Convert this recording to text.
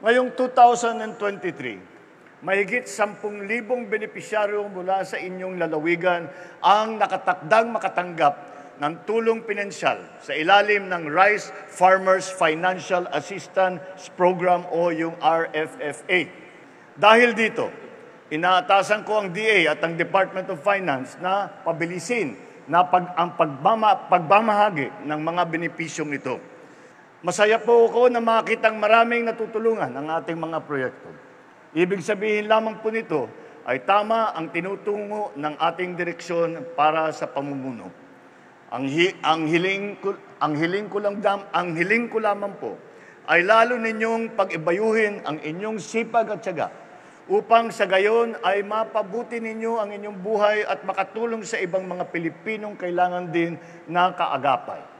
Ngayong 2023, mahigit 10,000 benepisyaryo mula sa inyong lalawigan ang nakatakdang makatanggap ng tulong pinansyal sa ilalim ng Rice Farmers Financial Assistance Program o yung RFFA. Dahil dito, inaatasan ko ang DA at ang Department of Finance na pabilisin ang pagmamahagi ng mga benepisyong ito. Masaya po ako na makitang maraming natutulungan ang ating mga proyekto. Ibig sabihin lamang po nito ay tama ang tinutungo ng ating direksyon para sa pamumuno. Ang hiling ko lamang po ay lalo ninyong pag-ibayuhin ang inyong sipag at tiyaga upang sa gayon ay mapabuti ninyo ang inyong buhay at makatulong sa ibang mga Pilipinong kailangan din ng kaagapay.